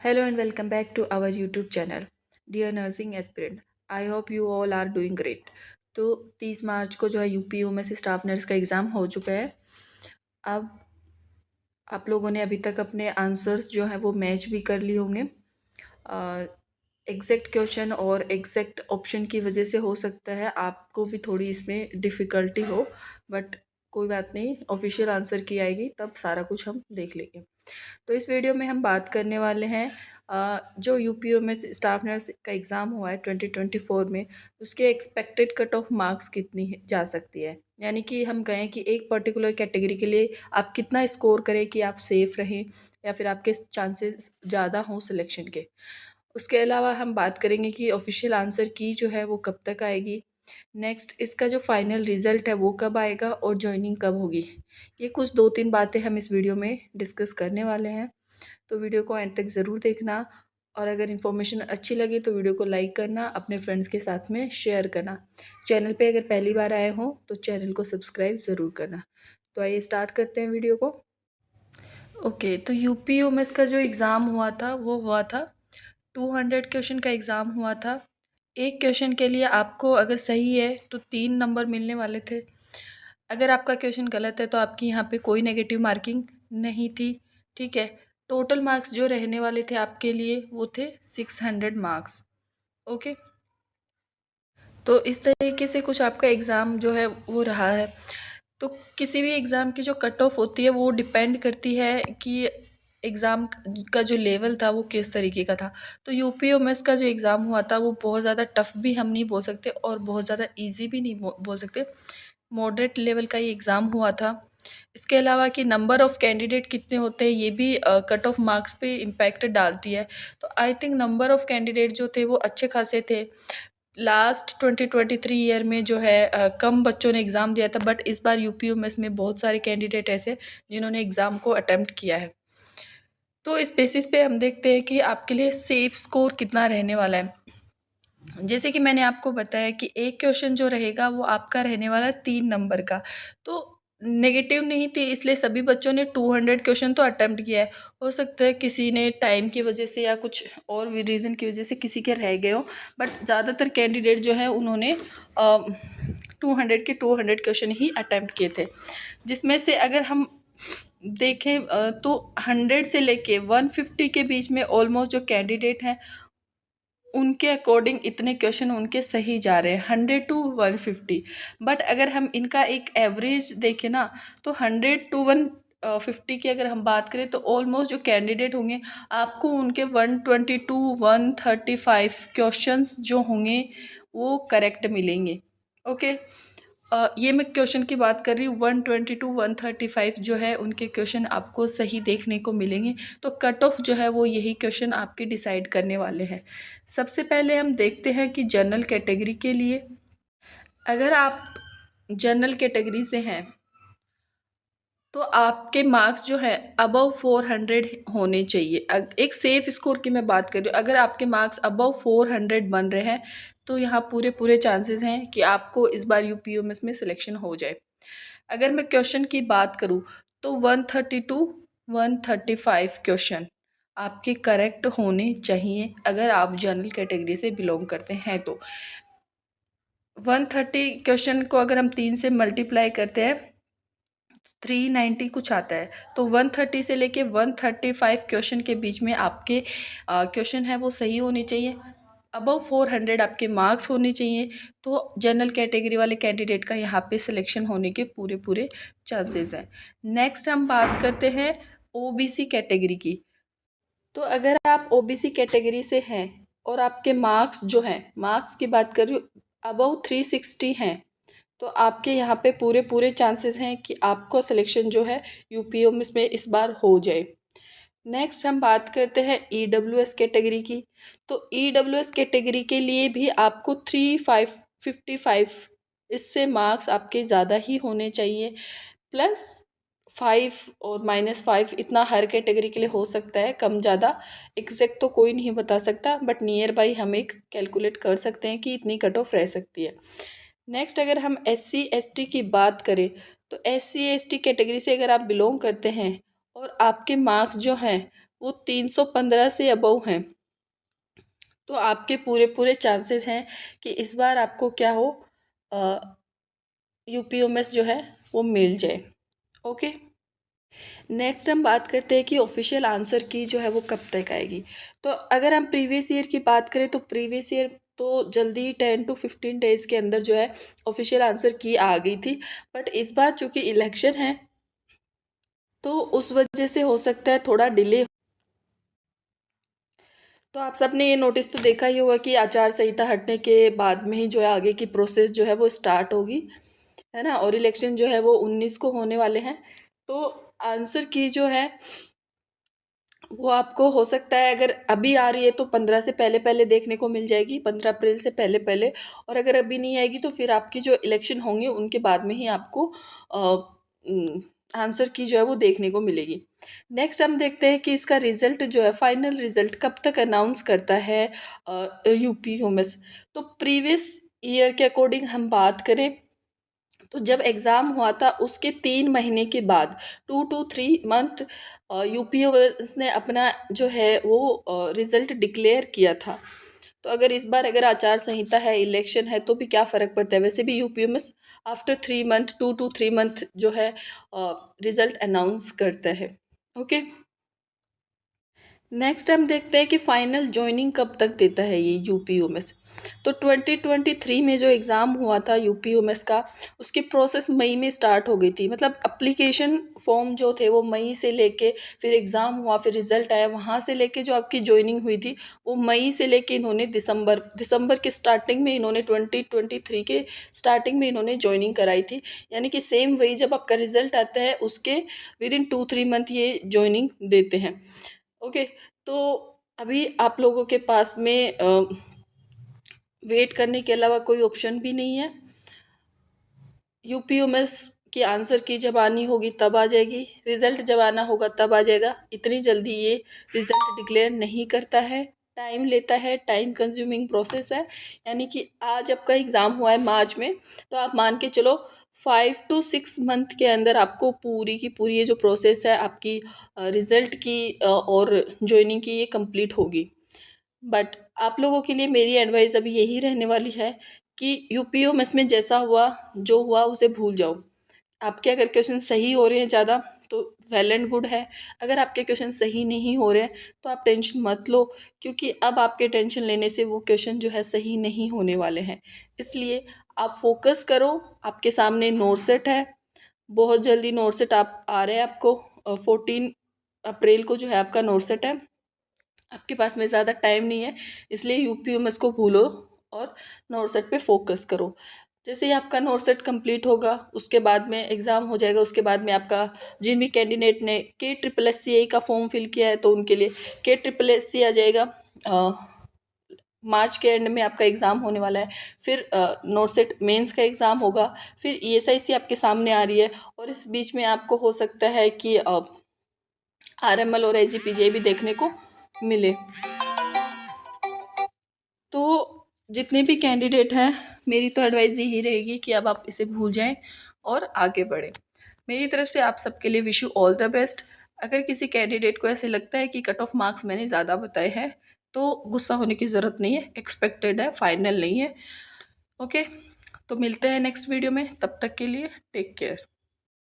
Hello and welcome back to our YouTube channel. Dear nursing aspirant, I hope you all are doing great. तो 30 मार्च को जो है UPO में से staff nurse का एग्ज़ाम हो चुका है। अब आप लोगों ने अभी तक अपने आंसर्स जो हैं वो मैच भी कर लिए होंगे। एग्जैक्ट क्वेश्चन और एग्जैक्ट ऑप्शन की वजह से हो सकता है आपको भी थोड़ी इसमें डिफ़िकल्टी हो, बट कोई बात नहीं, ऑफिशियल आंसर की आएगी तब सारा कुछ हम देख लेंगे। तो इस वीडियो में हम बात करने वाले हैं जो यूपीओ में स्टाफ नर्स का एग्ज़ाम हुआ है 2024 में, उसके एक्सपेक्टेड कट ऑफ मार्क्स कितनी जा सकती है। यानी कि हम कहें कि एक पर्टिकुलर कैटेगरी के लिए आप कितना स्कोर करें कि आप सेफ़ रहें या फिर आपके चांसेस ज़्यादा हों सिलेक्शन के। उसके अलावा हम बात करेंगे कि ऑफिशियल आंसर की जो है वो कब तक आएगी। नेक्स्ट, इसका जो फाइनल रिज़ल्ट है वो कब आएगा और जॉइनिंग कब होगी। ये कुछ 2-3 बातें हम इस वीडियो में डिस्कस करने वाले हैं, तो वीडियो को एंड तक ज़रूर देखना। और अगर इन्फॉर्मेशन अच्छी लगे तो वीडियो को लाइक करना, अपने फ्रेंड्स के साथ में शेयर करना। चैनल पे अगर पहली बार आए हो तो चैनल को सब्सक्राइब ज़रूर करना। तो आइए स्टार्ट करते हैं वीडियो को। ओके, तो यूपीओ में इसका जो एग्ज़ाम हुआ था वो हुआ था 200 क्वेश्चन का एग्ज़ाम हुआ था। एक क्वेश्चन के लिए आपको अगर सही है तो 3 नंबर मिलने वाले थे। अगर आपका क्वेश्चन गलत है तो आपकी यहाँ पे कोई नेगेटिव मार्किंग नहीं थी। ठीक है, टोटल मार्क्स जो रहने वाले थे आपके लिए वो थे 600 मार्क्स। ओके, तो इस तरीके से कुछ आपका एग्ज़ाम जो है वो रहा है। तो किसी भी एग्ज़ाम की जो कट ऑफ होती है वो डिपेंड करती है कि एग्ज़ाम का जो लेवल था वो किस तरीके का था। तो यूपीओ का जो एग्ज़ाम हुआ था वो बहुत ज़्यादा टफ भी हम नहीं बोल सकते और बहुत ज़्यादा इजी भी नहीं बोल सकते, मॉडरेट लेवल का ये एग्ज़ाम हुआ था। इसके अलावा कि नंबर ऑफ़ कैंडिडेट कितने होते हैं ये भी कट ऑफ मार्क्स पे इम्पैक्ट डालती है। तो I think number of candidate जो थे वो अच्छे खासे थे। लास्ट 2023 ईयर में जो है कम बच्चों ने एग्ज़ाम दिया था, बट इस बार यूपीओ में बहुत सारे कैंडिडेट ऐसे जिन्होंने एग्ज़ाम को अटेम्प्ट किया है। तो इस बेसिस पे हम देखते हैं कि आपके लिए सेफ स्कोर कितना रहने वाला है। जैसे कि मैंने आपको बताया कि एक क्वेश्चन जो रहेगा वो आपका रहने वाला है 3 नंबर का। तो नेगेटिव नहीं थी, इसलिए सभी बच्चों ने 200 क्वेश्चन तो अटेम्प्ट किया है। हो सकता है किसी ने टाइम की वजह से या कुछ और भी रीज़न की वजह से किसी के रह गए हो, बट ज़्यादातर कैंडिडेट जो है उन्होंने 200 क्वेश्चन ही अटेम्प्ट किए थे। जिसमें से अगर हम देखें तो 100 से लेके 150 के बीच में ऑलमोस्ट जो कैंडिडेट हैं उनके अकॉर्डिंग इतने क्वेश्चन उनके सही जा रहे हैं 100 टू 150। बट अगर हम इनका एक एवरेज देखें ना तो 100 टू 150 की अगर हम बात करें तो ऑलमोस्ट जो कैंडिडेट होंगे आपको उनके 120 टू 135 क्वेश्चंस जो होंगे वो करेक्ट मिलेंगे। ओके, ये मैं क्वेश्चन की बात कर रही हूँ, 120 टू 135 जो है उनके क्वेश्चन आपको सही देखने को मिलेंगे। तो कट ऑफ जो है वो यही क्वेश्चन आपके डिसाइड करने वाले हैं। सबसे पहले हम देखते हैं कि जनरल कैटेगरी के लिए, अगर आप जनरल कैटेगरी से हैं तो आपके मार्क्स जो है अबव 400 होने चाहिए। एक सेफ स्कोर की मैं बात कर रही हूँ, अगर आपके मार्क्स अबव 400 बन रहे हैं तो यहाँ पूरे पूरे चांसेस हैं कि आपको इस बार यूपीओ में सिलेक्शन हो जाए। अगर मैं क्वेश्चन की बात करूँ तो 130 टू 135 क्वेश्चन आपके करेक्ट होने चाहिए अगर आप जनरल कैटेगरी से बिलोंग करते हैं। तो 130 क्वेश्चन को अगर हम 3 से मल्टीप्लाई करते हैं 390 कुछ आता है। तो 130 से लेके 135 क्वेश्चन के बीच में आपके क्वेश्चन है वो सही होने चाहिए। अबव 400 आपके मार्क्स होने चाहिए। तो जनरल कैटेगरी वाले कैंडिडेट का यहाँ पे सिलेक्शन होने के पूरे पूरे चांसेस हैं। नेक्स्ट हम बात करते हैं ओबीसी कैटेगरी की। तो अगर आप ओबीसी कैटेगरी से हैं और आपके मार्क्स जो हैं, मार्क्स की बात कर रही हूँ, अबव 360 हैं तो आपके यहाँ पे पूरे पूरे चांसेस हैं कि आपको सिलेक्शन जो है यूपीओ में इस बार हो जाए। नेक्स्ट हम बात करते हैं ईडब्ल्यूएस कैटेगरी की। तो ईडब्ल्यूएस कैटेगरी के लिए भी आपको 3555 इससे मार्क्स आपके ज़्यादा ही होने चाहिए, प्लस 5 और -5 इतना हर कैटेगरी के लिए हो सकता है, कम ज़्यादा एग्जैक्ट तो कोई नहीं बता सकता, बट नियर बाई हम एक कैलकुलेट कर सकते हैं कि इतनी कट ऑफ रह सकती है। नेक्स्ट अगर हम SC ST की बात करें तो SC ST कैटेगरी से अगर आप बिलोंग करते हैं और आपके मार्क्स जो हैं वो 315 से अबव हैं, तो आपके पूरे पूरे चांसेस हैं कि इस बार आपको क्या हो, यूपीओमएस जो है वो मिल जाए। ओके, नेक्स्ट हम बात करते हैं कि ऑफिशियल आंसर की जो है वो कब तक आएगी। तो अगर हम प्रीवियस ईयर की बात करें तो प्रीवियस ईयर तो जल्दी 10 to 15 डेज के अंदर जो है ऑफिशियल आंसर की आ गई थी। बट इस बार चूंकि इलेक्शन है तो उस वजह से हो सकता है थोड़ा डिले। तो आप सबने ये नोटिस तो देखा ही होगा कि आचार संहिता हटने के बाद में ही जो है आगे की प्रोसेस जो है वो स्टार्ट होगी, है ना। और इलेक्शन जो है वो 19 को होने वाले हैं। तो आंसर की जो है वो आपको हो सकता है अगर अभी आ रही है तो 15 से पहले पहले देखने को मिल जाएगी, 15 अप्रैल से पहले पहले। और अगर अभी नहीं आएगी तो फिर आपकी जो इलेक्शन होंगे उनके बाद में ही आपको आंसर की जो है वो देखने को मिलेगी। नेक्स्ट हम देखते हैं कि इसका रिजल्ट जो है, फाइनल रिजल्ट कब तक अनाउंस करता है यूपीओमएस। तो प्रीवियस ईयर के अकॉर्डिंग हम बात करें तो जब एग्ज़ाम हुआ था उसके 3 महीने के बाद, 2 to 3 मंथ, यूपीएस ने अपना जो है वो रिज़ल्ट डिक्लेयर किया था। तो अगर इस बार अगर आचार संहिता है, इलेक्शन है, तो भी क्या फ़र्क पड़ता है। वैसे भी यूपीएमएस आफ्टर 3 मंथ, 2 to 3 मंथ जो है रिज़ल्ट अनाउंस करता है। ओके, नेक्स्ट हम देखते हैं कि फाइनल ज्वाइनिंग कब तक देता है ये यूपीओमएस। तो 2023 में जो एग्ज़ाम हुआ था यूपीओमएस का, उसकी प्रोसेस मई में स्टार्ट हो गई थी। मतलब एप्लीकेशन फॉर्म जो थे वो मई से लेके फिर एग्ज़ाम हुआ, फिर रिज़ल्ट आया, वहाँ से लेके जो आपकी ज्वाइनिंग हुई थी वो मई से लेके इन्होंने दिसंबर के स्टार्टिंग में, इन्होंने 2023 के स्टार्टिंग में इन्होंने ज्वाइनिंग कराई थी। यानी कि सेम वही जब आपका रिज़ल्ट आता है उसके विदिन 2-3 मंथ ये ज्वाइनिंग देते हैं। ओके, तो अभी आप लोगों के पास में वेट करने के अलावा कोई ऑप्शन भी नहीं है। यूपीओमएस की आंसर की जब आनी होगी तब आ जाएगी, रिज़ल्ट जब आना होगा तब आ जाएगा। इतनी जल्दी ये रिज़ल्ट डिक्लेयर नहीं करता है, टाइम लेता है, टाइम कंज्यूमिंग प्रोसेस है। यानी कि आज आपका एग्ज़ाम हुआ है मार्च में, तो आप मान के चलो 5 to 6 मंथ के अंदर आपको पूरी की पूरी ये जो प्रोसेस है आपकी रिज़ल्ट की और ज्वाइनिंग की ये कंप्लीट होगी। बट आप लोगों के लिए मेरी एडवाइस अभी यही रहने वाली है कि यूपीओमएस में जैसा हुआ, जो हुआ उसे भूल जाओ। आपके अगर क्वेश्चन सही हो रहे हैं ज़्यादा तो वेल एंड गुड है। अगर आपके क्वेश्चन सही नहीं हो रहे हैं तो आप टेंशन मत लो, क्योंकि अब आपके टेंशन लेने से वो क्वेश्चन जो है सही नहीं होने वाले हैं। इसलिए आप फोकस करो। आपके सामने नोट सेट है, बहुत जल्दी नोट सेट आप आ रहे हैं आपको। 14 अप्रैल को जो है आपका नोट सेट है। आपके पास में ज़्यादा टाइम नहीं है, इसलिए यूपीएमएस को भूलो और नोट सेट पे फोकस करो। जैसे ही आपका नोट सेट कंप्लीट होगा उसके बाद में एग्ज़ाम हो जाएगा। उसके बाद में आपका जिन भी कैंडिडेट ने KSSCI का फॉर्म फिल किया है तो उनके लिए KSSC आ जाएगा। मार्च के एंड में आपका एग्ज़ाम होने वाला है। फिर नोट सेट मेंस का एग्ज़ाम होगा। फिर ESIC आपके सामने आ रही है और इस बीच में आपको हो सकता है कि RML और AGPJ भी देखने को मिले। तो जितने भी कैंडिडेट हैं मेरी तो एडवाइस यही रहेगी कि अब आप इसे भूल जाएं और आगे बढ़ें। मेरी तरफ से आप सबके लिए wish you all the best. अगर किसी कैंडिडेट को ऐसे लगता है कि कट ऑफ मार्क्स मैंने ज़्यादा बताए हैं तो गुस्सा होने की ज़रूरत नहीं है, एक्सपेक्टेड है, फाइनल नहीं है। ओके, तो मिलते हैं नेक्स्ट वीडियो में, तब तक के लिए टेक केयर।